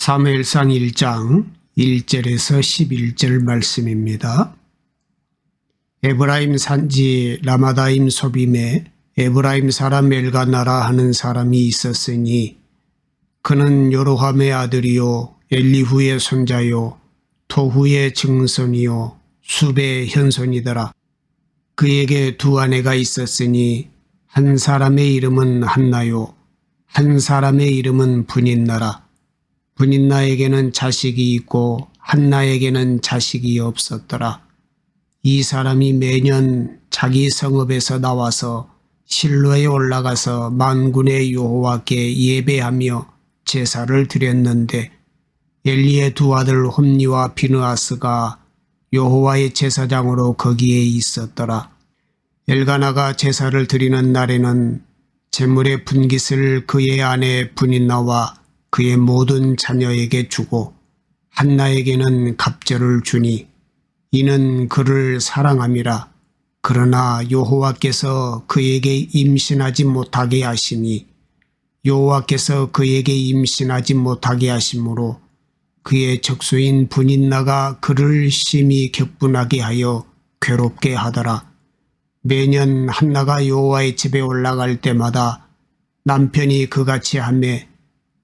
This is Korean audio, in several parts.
사무엘상 1장 1절에서 11절 말씀입니다. 에브라임 산지 라마다임 소빔에 에브라임 사람 엘가나라 하는 사람이 있었으니 그는 요로함의 아들이요 엘리후의 손자요 토후의 증손이요 숲의 현손이더라. 그에게 두 아내가 있었으니 한 사람의 이름은 한나요 한 사람의 이름은 분인나라. 분인나에게는 자식이 있고 한나에게는 자식이 없었더라. 이 사람이 매년 자기 성읍에서 나와서 실로에 올라가서 만군의 여호와께 예배하며 제사를 드렸는데 엘리의 두 아들 홈니와 비느하스가 여호와의 제사장으로 거기에 있었더라. 엘가나가 제사를 드리는 날에는 제물의 분깃을 그의 아내 분인나와 그의 모든 자녀에게 주고 한나에게는 갑절을 주니 이는 그를 사랑함이라. 그러나 여호와께서 그에게 임신하지 못하게 하시니 여호와께서 그에게 임신하지 못하게 하심으로 그의 적수인 분인나가 그를 심히 격분하게 하여 괴롭게 하더라. 매년 한나가 여호와의 집에 올라갈 때마다 남편이 그같이 하매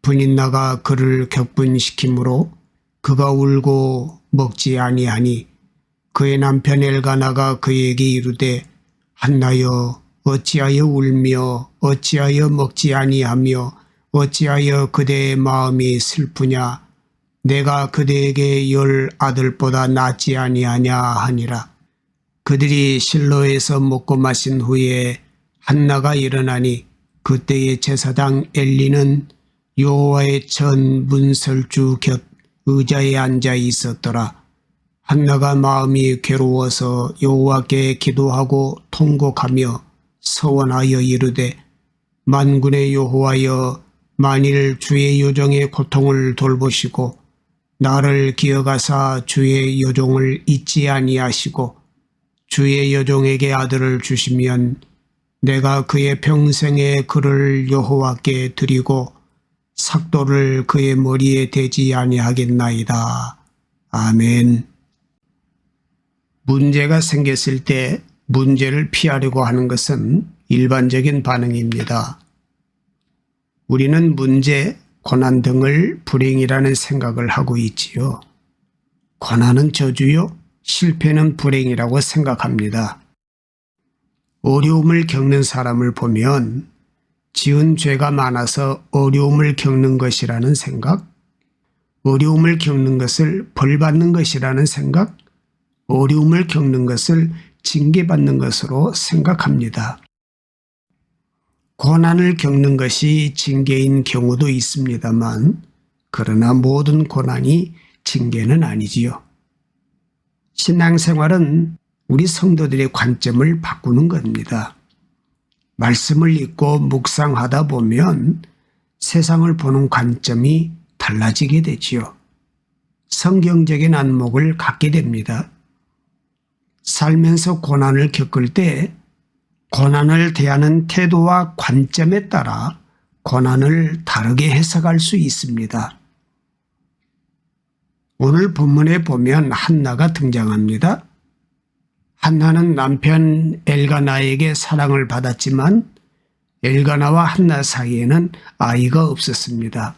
분인나가 그를 격분시키므로 그가 울고 먹지 아니하니 그의 남편 엘가나가 그에게 이르되 한나여 어찌하여 울며 어찌하여 먹지 아니하며 어찌하여 그대의 마음이 슬프냐. 내가 그대에게 10 아들보다 낫지 아니하냐 하니라. 그들이 실로에서 먹고 마신 후에 한나가 일어나니 그때의 제사장 엘리는 여호와의 전 문설주 곁 의자에 앉아 있었더라. 한나가 마음이 괴로워서 여호와께 기도하고 통곡하며 서원하여 이르되 만군의 여호와여 만일 주의 여종의 고통을 돌보시고 나를 기억하사 주의 여종을 잊지 아니하시고 주의 여종에게 아들을 주시면 내가 그의 평생에 그를 여호와께 드리고 삭도를 그의 머리에 대지 아니하겠나이다. 아멘. 문제가 생겼을 때 문제를 피하려고 하는 것은 일반적인 반응입니다. 우리는 문제, 고난 등을 불행이라는 생각을 하고 있지요. 고난은 저주요, 실패는 불행이라고 생각합니다. 어려움을 겪는 사람을 보면 지은 죄가 많아서 어려움을 겪는 것이라는 생각, 어려움을 겪는 것을 벌받는 것이라는 생각, 어려움을 겪는 것을 징계받는 것으로 생각합니다. 고난을 겪는 것이 징계인 경우도 있습니다만 그러나 모든 고난이 징계는 아니지요. 신앙생활은 우리 성도들의 관점을 바꾸는 겁니다. 말씀을 읽고 묵상하다 보면 세상을 보는 관점이 달라지게 되지요. 성경적인 안목을 갖게 됩니다. 살면서 고난을 겪을 때 고난을 대하는 태도와 관점에 따라 고난을 다르게 해석할 수 있습니다. 오늘 본문에 보면 한나가 등장합니다. 한나는 남편 엘가나에게 사랑을 받았지만 엘가나와 한나 사이에는 아이가 없었습니다.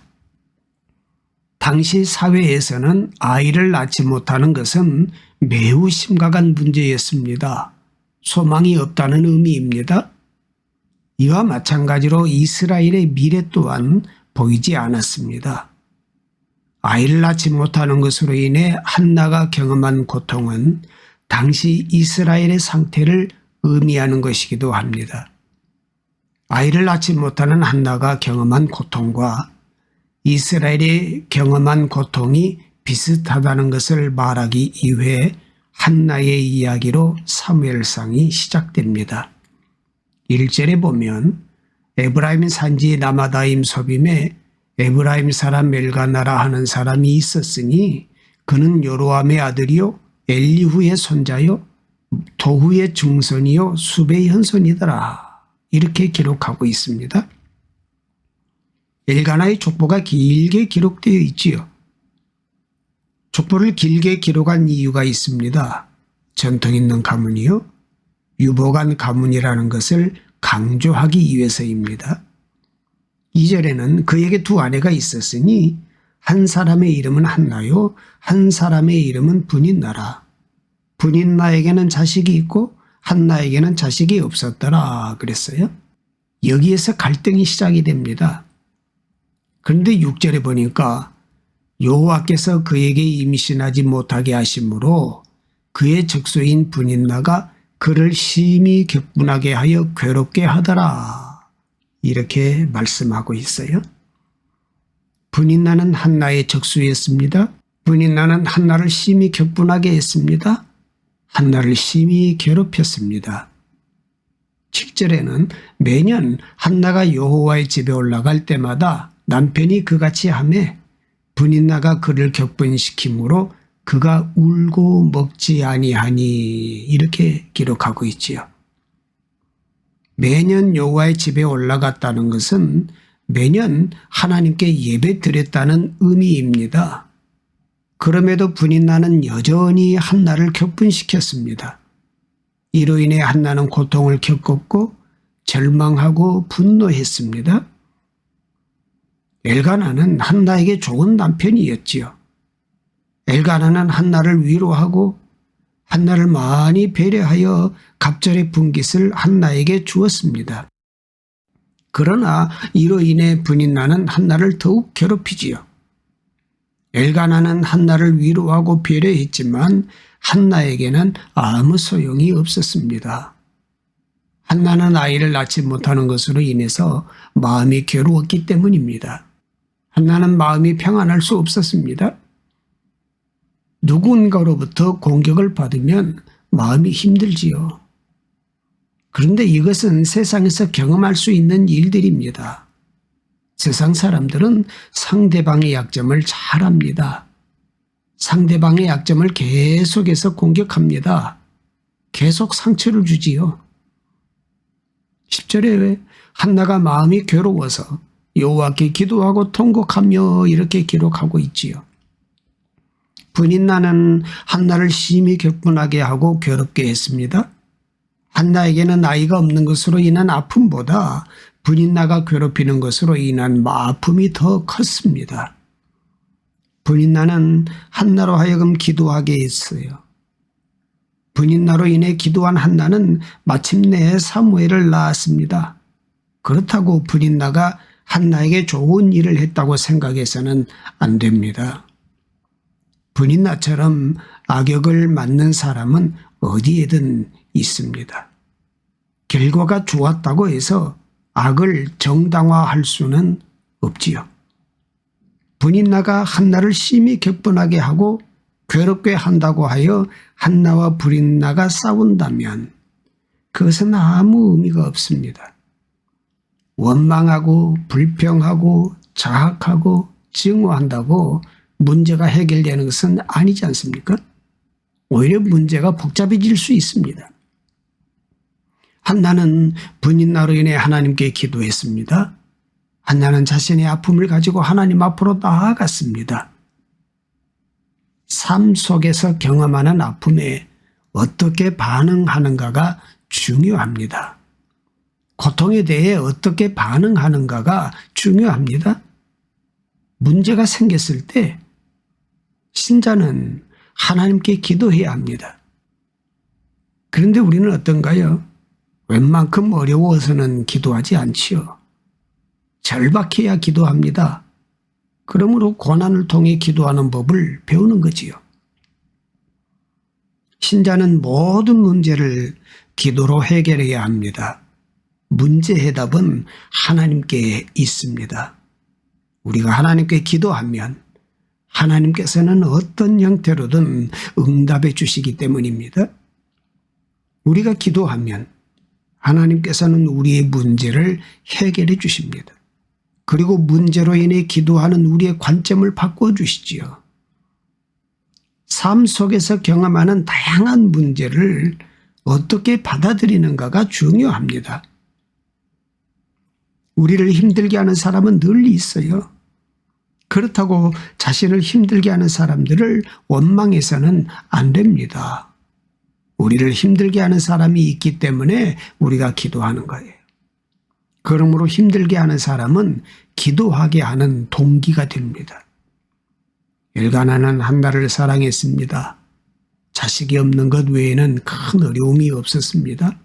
당시 사회에서는 아이를 낳지 못하는 것은 매우 심각한 문제였습니다. 소망이 없다는 의미입니다. 이와 마찬가지로 이스라엘의 미래 또한 보이지 않았습니다. 아이를 낳지 못하는 것으로 인해 한나가 경험한 고통은 당시 이스라엘의 상태를 의미하는 것이기도 합니다. 아이를 낳지 못하는 한나가 경험한 고통과 이스라엘이 경험한 고통이 비슷하다는 것을 말하기 위해 한나의 이야기로 사무엘상이 시작됩니다. 1절에 보면 에브라임 산지 라마다임 소빔에 에브라임 사람 엘가나라 하는 사람이 있었으니 그는 요로함의 아들이요 엘리후의 손자요 토후의 증손이요 숲의 현손이더라. 이렇게 기록하고 있습니다. 엘가나의 족보가 길게 기록되어 있지요. 족보를 길게 기록한 이유가 있습니다. 전통 있는 가문이요. 유복한 가문이라는 것을 강조하기 위해서입니다. 2절에는 그에게 두 아내가 있었으니 한 사람의 이름은 한나요, 한 사람의 이름은 분인나라. 분인나에게는 자식이 있고 한나에게는 자식이 없었더라 그랬어요. 여기에서 갈등이 시작이 됩니다. 그런데 6절에 보니까 여호와께서 그에게 임신하지 못하게 하심으로 그의 적수인 분인나가 그를 심히 격분하게 하여 괴롭게 하더라. 이렇게 말씀하고 있어요. 분인나는 한나의 적수였습니다. 분인나는 한나를 심히 격분하게 했습니다. 한나를 심히 괴롭혔습니다. 7절에는 매년 한나가 여호와의 집에 올라갈 때마다 남편이 그같이 하매 분인나가 그를 격분시키므로 그가 울고 먹지 아니하니 이렇게 기록하고 있지요. 매년 여호와의 집에 올라갔다는 것은 매년 하나님께 예배 드렸다는 의미입니다. 그럼에도 분인나는 여전히 한나를 격분시켰습니다. 이로 인해 한나는 고통을 겪었고 절망하고 분노했습니다. 엘가나는 한나에게 좋은 남편이었지요. 엘가나는 한나를 위로하고 한나를 많이 배려하여 갑절의 분깃을 한나에게 주었습니다. 그러나 이로 인해 분인나는 한나를 더욱 괴롭히지요. 엘가나는 한나를 위로하고 배려했지만 한나에게는 아무 소용이 없었습니다. 한나는 아이를 낳지 못하는 것으로 인해서 마음이 괴로웠기 때문입니다. 한나는 마음이 평안할 수 없었습니다. 누군가로부터 공격을 받으면 마음이 힘들지요. 그런데 이것은 세상에서 경험할 수 있는 일들입니다. 세상 사람들은 상대방의 약점을 잘 압니다. 상대방의 약점을 계속해서 공격합니다. 계속 상처를 주지요. 10절에 한나가 마음이 괴로워서 여호와께 기도하고 통곡하며 이렇게 기록하고 있지요. 분인나는 한나를 심히 격분하게 하고 괴롭게 했습니다. 한나에게는 아이가 없는 것으로 인한 아픔보다 분인나가 괴롭히는 것으로 인한 아픔이 더 컸습니다. 분인나는 한나로 하여금 기도하게 했어요. 분인나로 인해 기도한 한나는 마침내 사무엘을 낳았습니다. 그렇다고 분인나가 한나에게 좋은 일을 했다고 생각해서는 안 됩니다. 분인나처럼 악역을 맡는 사람은 어디에든 있습니다. 결과가 좋았다고 해서 악을 정당화할 수는 없지요. 분인나가 한나를 심히 격분하게 하고 괴롭게 한다고 하여 한나와 분인나가 싸운다면 그것은 아무 의미가 없습니다. 원망하고 불평하고 자학하고 증오한다고 문제가 해결되는 것은 아니지 않습니까? 오히려 문제가 복잡해질 수 있습니다. 한나는 분인나로 인해 하나님께 기도했습니다. 한나는 자신의 아픔을 가지고 하나님 앞으로 나아갔습니다. 삶 속에서 경험하는 아픔에 어떻게 반응하는가가 중요합니다. 고통에 대해 어떻게 반응하는가가 중요합니다. 문제가 생겼을 때 신자는 하나님께 기도해야 합니다. 그런데 우리는 어떤가요? 웬만큼 어려워서는 기도하지 않지요. 절박해야 기도합니다. 그러므로 고난을 통해 기도하는 법을 배우는 거지요. 신자는 모든 문제를 기도로 해결해야 합니다. 문제 해답은 하나님께 있습니다. 우리가 하나님께 기도하면 하나님께서는 어떤 형태로든 응답해 주시기 때문입니다. 우리가 기도하면 하나님께서는 우리의 문제를 해결해 주십니다. 그리고 문제로 인해 기도하는 우리의 관점을 바꾸어 주시지요. 삶 속에서 경험하는 다양한 문제를 어떻게 받아들이는가가 중요합니다. 우리를 힘들게 하는 사람은 늘 있어요. 그렇다고 자신을 힘들게 하는 사람들을 원망해서는 안 됩니다. 우리를 힘들게 하는 사람이 있기 때문에 우리가 기도하는 거예요. 그러므로 힘들게 하는 사람은 기도하게 하는 동기가 됩니다. 엘가나는 한나를 사랑했습니다. 자식이 없는 것 외에는 큰 어려움이 없었습니다.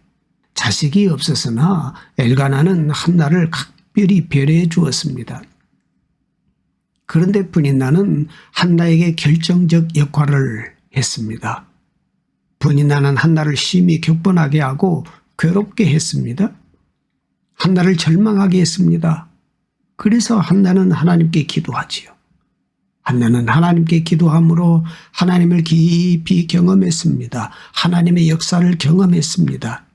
자식이 없었으나 엘가나는 한나를 각별히 배려해 주었습니다. 그런데 브닌나는 한나에게 결정적 역할을 했습니다. 브닌나는 한나를 심히 격분하게 하고 괴롭게 했습니다. 한나를 절망하게 했습니다. 그래서 한나는 하나님께 기도하지요. 한나는 하나님께 기도함으로 하나님을 깊이 경험했습니다. 하나님의 역사를 경험했습니다.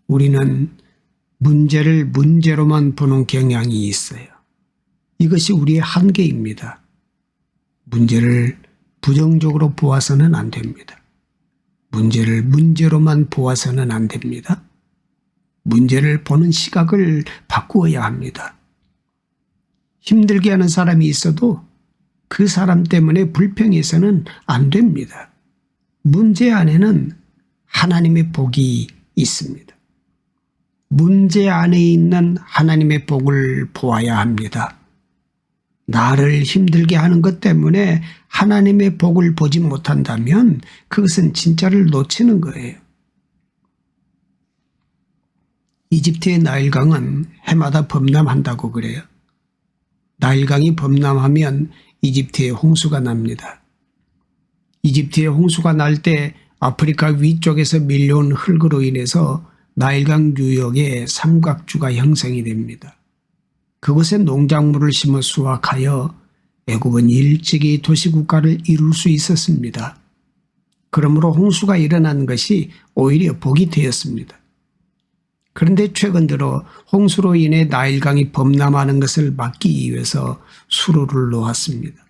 우리는 문제를 문제로만 보는 경향이 있어요. 이것이 우리의 한계입니다. 문제를 부정적으로 보아서는 안 됩니다. 문제를 문제로만 보아서는 안 됩니다. 문제를 보는 시각을 바꾸어야 합니다. 힘들게 하는 사람이 있어도 그 사람 때문에 불평해서는 안 됩니다. 문제 안에는 하나님의 복이 있습니다. 문제 안에 있는 하나님의 복을 보아야 합니다. 나를 힘들게 하는 것 때문에 하나님의 복을 보지 못한다면 그것은 진짜를 놓치는 거예요. 이집트의 나일강은 해마다 범람한다고 그래요. 나일강이 범람하면 이집트에 홍수가 납니다. 이집트에 홍수가 날 때 아프리카 위쪽에서 밀려온 흙으로 인해서 나일강 유역에 삼각주가 형성이 됩니다. 그곳에 농작물을 심어 수확하여 애굽은 일찍이 도시국가를 이룰 수 있었습니다. 그러므로 홍수가 일어난 것이 오히려 복이 되었습니다. 그런데 최근 들어 홍수로 인해 나일강이 범람하는 것을 막기 위해서 수로를 놓았습니다.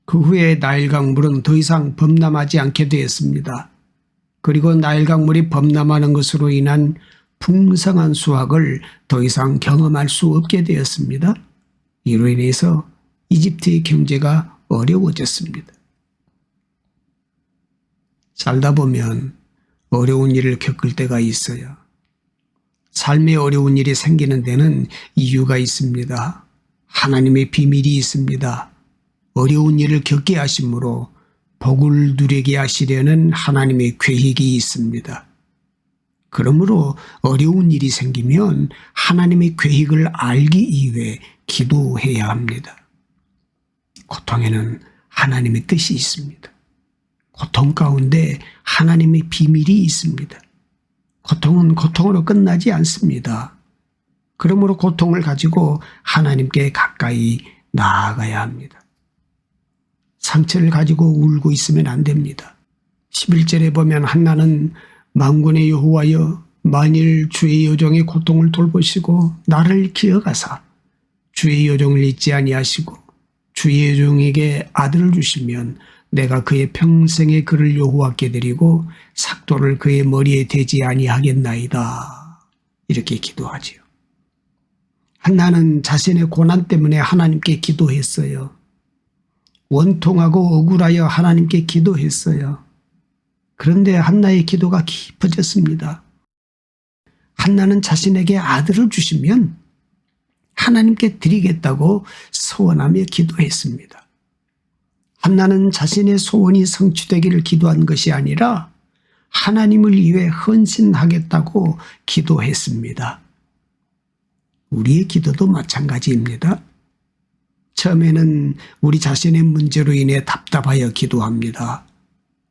그 후에 나일강 물은 더 이상 범람하지 않게 되었습니다. 그리고 나일강 물이 범람하는 것으로 인한 풍성한 수확을 더 이상 경험할 수 없게 되었습니다. 이로 인해서 이집트의 경제가 어려워졌습니다. 살다 보면 어려운 일을 겪을 때가 있어요. 삶에 어려운 일이 생기는 데는 이유가 있습니다. 하나님의 비밀이 있습니다. 어려운 일을 겪게 하심으로 복을 누리게 하시려는 하나님의 계획이 있습니다. 그러므로 어려운 일이 생기면 하나님의 계획을 알기 위해 기도해야 합니다. 고통에는 하나님의 뜻이 있습니다. 고통 가운데 하나님의 비밀이 있습니다. 고통은 고통으로 끝나지 않습니다. 그러므로 고통을 가지고 하나님께 가까이 나아가야 합니다. 상처를 가지고 울고 있으면 안 됩니다. 11절에 보면 한나는 만군의 여호와여 만일 주의 여종의 고통을 돌보시고 나를 기억하사 주의 여종을 잊지 아니하시고 주의 여종에게 아들을 주시면 내가 그의 평생의 그를 여호와께 드리고 삭도를 그의 머리에 대지 아니하겠나이다. 이렇게 기도하지요. 한나는 자신의 고난 때문에 하나님께 기도했어요. 원통하고 억울하여 하나님께 기도했어요. 그런데 한나의 기도가 깊어졌습니다. 한나는 자신에게 아들을 주시면 하나님께 드리겠다고 소원하며 기도했습니다. 한나는 자신의 소원이 성취되기를 기도한 것이 아니라 하나님을 위해 헌신하겠다고 기도했습니다. 우리의 기도도 마찬가지입니다. 처음에는 우리 자신의 문제로 인해 답답하여 기도합니다.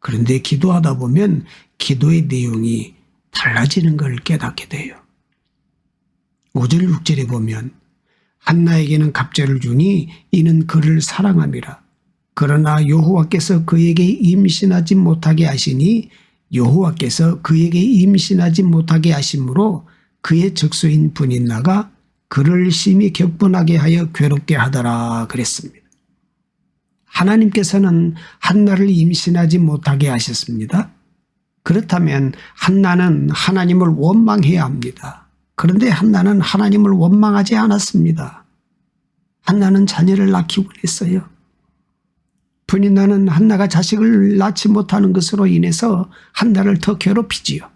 그런데 기도하다 보면 기도의 내용이 달라지는 걸 깨닫게 돼요. 5절 6절에 보면 한나에게는 갑절을 주니 이는 그를 사랑함이라. 그러나 여호와께서 그에게 임신하지 못하게 하시니 여호와께서 그에게 임신하지 못하게 하심으로 그의 적수인 브닌나가 그를 심히 격분하게 하여 괴롭게 하더라 그랬습니다. 하나님께서는 한나를 임신하지 못하게 하셨습니다. 그렇다면 한나는 하나님을 원망해야 합니다. 그런데 한나는 하나님을 원망하지 않았습니다. 한나는 자녀를 낳기 원했어요. 브니나는 한나가 자식을 낳지 못하는 것으로 인해서 한나를 더 괴롭히지요.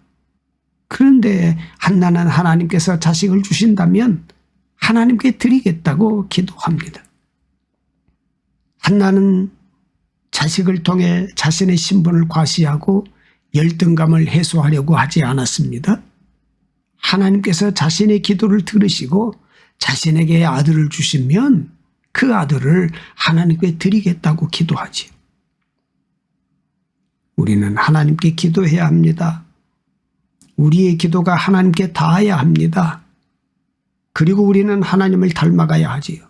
그런데 한나는 하나님께서 자식을 주신다면 하나님께 드리겠다고 기도합니다. 한나는 자식을 통해 자신의 신분을 과시하고 열등감을 해소하려고 하지 않았습니다. 하나님께서 자신의 기도를 들으시고 자신에게 아들을 주시면 그 아들을 하나님께 드리겠다고 기도하지. 우리는 하나님께 기도해야 합니다. 우리의 기도가 하나님께 닿아야 합니다. 그리고 우리는 하나님을 닮아가야 하지요.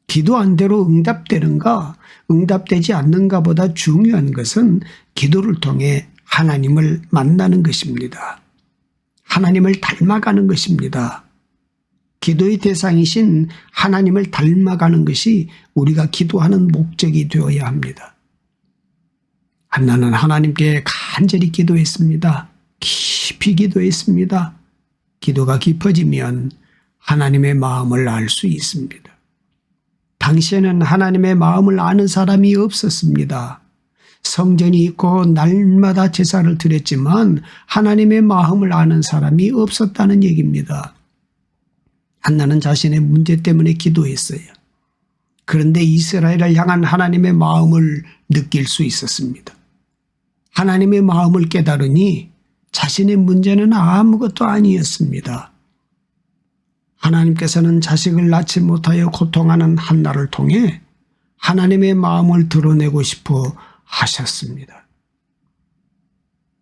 기도한 대로 응답되는가, 응답되지 않는가 보다 중요한 것은 기도를 통해 하나님을 만나는 것입니다. 하나님을 닮아가는 것입니다. 기도의 대상이신 하나님을 닮아가는 것이 우리가 기도하는 목적이 되어야 합니다. 한나는 하나님께 간절히 기도했습니다. 깊이 기도했습니다. 기도가 깊어지면 하나님의 마음을 알 수 있습니다. 당시에는 하나님의 마음을 아는 사람이 없었습니다. 성전이 있고 날마다 제사를 드렸지만 하나님의 마음을 아는 사람이 없었다는 얘기입니다. 한나는 자신의 문제 때문에 기도했어요. 그런데 이스라엘을 향한 하나님의 마음을 느낄 수 있었습니다. 하나님의 마음을 깨달으니 자신의 문제는 아무것도 아니었습니다. 하나님께서는 자식을 낳지 못하여 고통하는 한나를 통해 하나님의 마음을 드러내고 싶어 하셨습니다.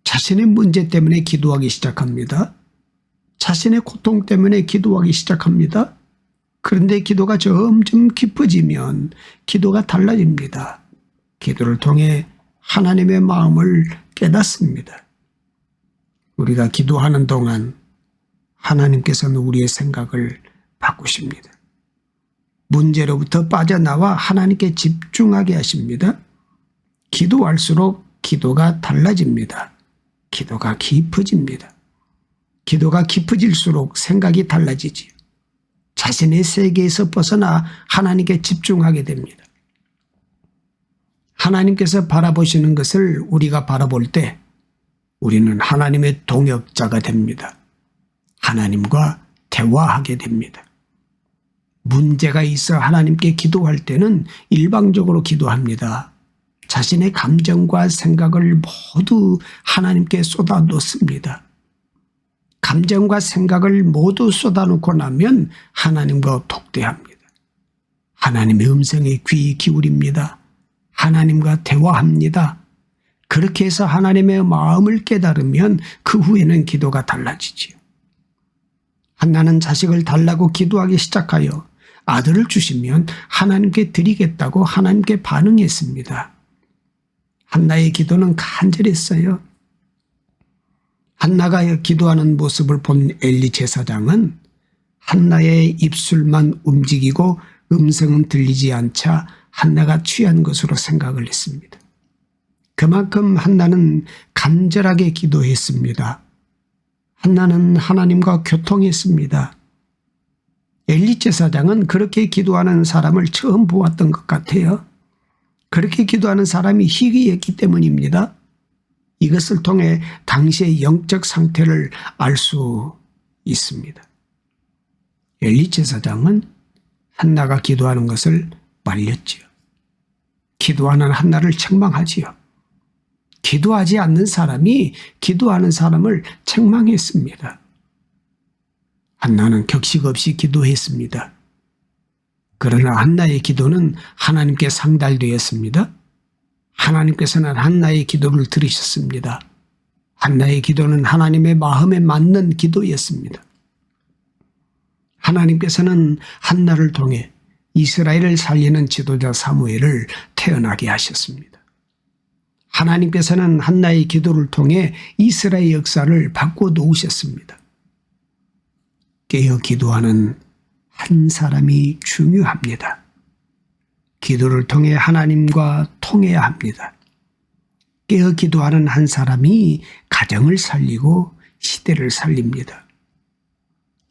자신의 문제 때문에 기도하기 시작합니다. 자신의 고통 때문에 기도하기 시작합니다. 그런데 기도가 점점 깊어지면 기도가 달라집니다. 기도를 통해 하나님의 마음을 깨닫습니다. 우리가 기도하는 동안 하나님께서는 우리의 생각을 바꾸십니다. 문제로부터 빠져나와 하나님께 집중하게 하십니다. 기도할수록 기도가 달라집니다. 기도가 깊어집니다. 기도가 깊어질수록 생각이 달라지지요. 자신의 세계에서 벗어나 하나님께 집중하게 됩니다. 하나님께서 바라보시는 것을 우리가 바라볼 때 우리는 하나님의 동역자가 됩니다. 하나님과 대화하게 됩니다. 문제가 있어 하나님께 기도할 때는 일방적으로 기도합니다. 자신의 감정과 생각을 모두 하나님께 쏟아놓습니다. 감정과 생각을 모두 쏟아놓고 나면 하나님과 독대합니다. 하나님의 음성에 귀 기울입니다. 하나님과 대화합니다. 그렇게 해서 하나님의 마음을 깨달으면 그 후에는 기도가 달라지지요. 한나는 자식을 달라고 기도하기 시작하여 아들을 주시면 하나님께 드리겠다고 하나님께 반응했습니다. 한나의 기도는 간절했어요. 한나가 기도하는 모습을 본 엘리 제사장은 한나의 입술만 움직이고 음성은 들리지 않자 한나가 취한 것으로 생각을 했습니다. 그만큼 한나는 간절하게 기도했습니다. 한나는 하나님과 교통했습니다. 엘리 제사장은 그렇게 기도하는 사람을 처음 보았던 것 같아요. 그렇게 기도하는 사람이 희귀했기 때문입니다. 이것을 통해 당시의 영적 상태를 알 수 있습니다. 엘리 제사장은 한나가 기도하는 것을 말렸지요. 기도하는 한나를 책망하지요. 기도하지 않는 사람이 기도하는 사람을 책망했습니다. 한나는 격식 없이 기도했습니다. 그러나 한나의 기도는 하나님께 상달되었습니다. 하나님께서는 한나의 기도를 들으셨습니다. 한나의 기도는 하나님의 마음에 맞는 기도였습니다. 하나님께서는 한나를 통해 이스라엘을 살리는 지도자 사무엘을 태어나게 하셨습니다. 하나님께서는 한나의 기도를 통해 이스라엘 역사를 바꿔 놓으셨습니다. 깨어 기도하는 한 사람이 중요합니다. 기도를 통해 하나님과 통해야 합니다. 깨어 기도하는 한 사람이 가정을 살리고 시대를 살립니다.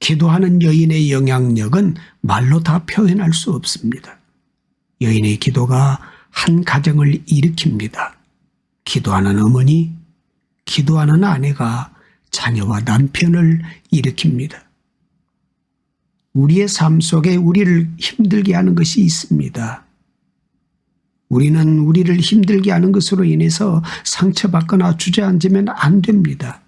기도하는 여인의 영향력은 말로 다 표현할 수 없습니다. 여인의 기도가 한 가정을 일으킵니다. 기도하는 어머니, 기도하는 아내가 자녀와 남편을 일으킵니다. 우리의 삶 속에 우리를 힘들게 하는 것이 있습니다. 우리는 우리를 힘들게 하는 것으로 인해서 상처받거나 주저앉으면 안 됩니다.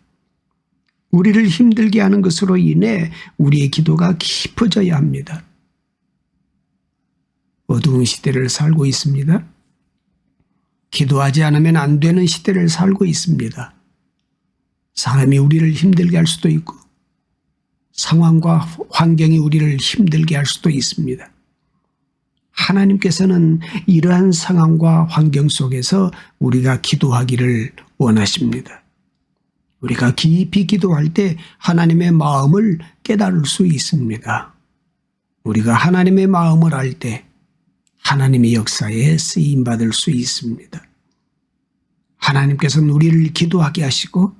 우리를 힘들게 하는 것으로 인해 우리의 기도가 깊어져야 합니다. 어두운 시대를 살고 있습니다. 기도하지 않으면 안 되는 시대를 살고 있습니다. 사람이 우리를 힘들게 할 수도 있고 상황과 환경이 우리를 힘들게 할 수도 있습니다. 하나님께서는 이러한 상황과 환경 속에서 우리가 기도하기를 원하십니다. 우리가 깊이 기도할 때 하나님의 마음을 깨달을 수 있습니다. 우리가 하나님의 마음을 알 때 하나님의 역사에 쓰임받을 수 있습니다. 하나님께서는 우리를 기도하게 하시고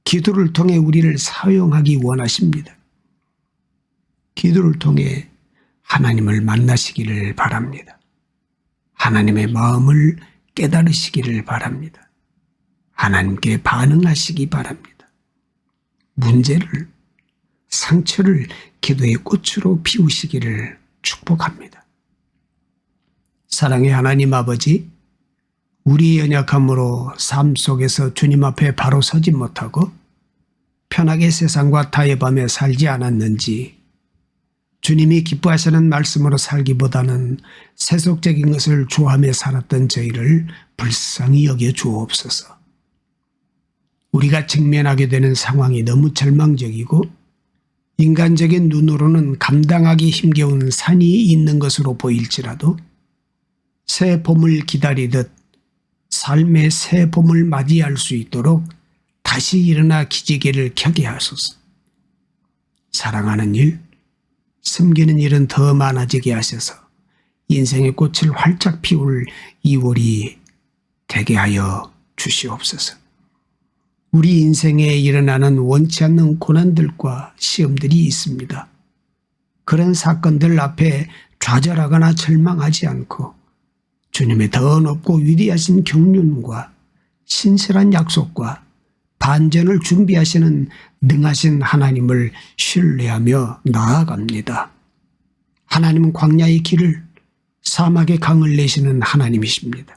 기도를 통해 우리를 사용하기 원하십니다. 기도를 통해 하나님을 만나시기를 바랍니다. 하나님의 마음을 깨달으시기를 바랍니다. 하나님께 반응하시기 바랍니다. 문제를, 상처를 기도의 꽃으로 피우시기를 축복합니다. 사랑의 하나님 아버지, 우리의 연약함으로 삶 속에서 주님 앞에 바로 서지 못하고 편하게 세상과 타협하며 살지 않았는지 주님이 기뻐하시는 말씀으로 살기보다는 세속적인 것을 좋아하며 살았던 저희를 불쌍히 여겨 주옵소서. 우리가 직면하게 되는 상황이 너무 절망적이고 인간적인 눈으로는 감당하기 힘겨운 산이 있는 것으로 보일지라도 새 봄을 기다리듯 삶의 새 봄을 맞이할 수 있도록 다시 일어나 기지개를 켜게 하소서. 사랑하는 일, 섬기는 일은 더 많아지게 하셔서 인생의 꽃을 활짝 피울 2월이 되게 하여 주시옵소서. 우리 인생에 일어나는 원치 않는 고난들과 시험들이 있습니다. 그런 사건들 앞에 좌절하거나 절망하지 않고 주님의 더 높고 위대하신 경륜과 신실한 약속과 반전을 준비하시는 능하신 하나님을 신뢰하며 나아갑니다. 하나님은 광야의 길을, 사막의 강을 내시는 하나님이십니다.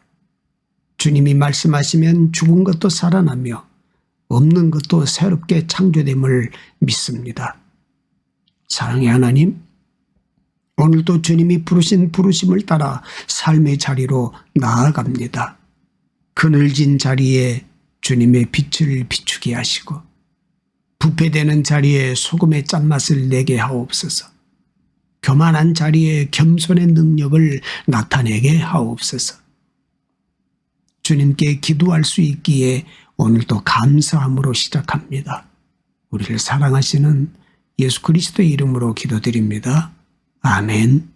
주님이 말씀하시면 죽은 것도 살아나며 없는 것도 새롭게 창조됨을 믿습니다. 사랑의 하나님, 오늘도 주님이 부르신 부르심을 따라 삶의 자리로 나아갑니다. 그늘진 자리에 주님의 빛을 비추게 하시고 부패되는 자리에 소금의 짠맛을 내게 하옵소서. 교만한 자리에 겸손의 능력을 나타내게 하옵소서. 주님께 기도할 수 있기에 오늘도 감사함으로 시작합니다. 우리를 사랑하시는 예수 그리스도의 이름으로 기도드립니다. 아멘.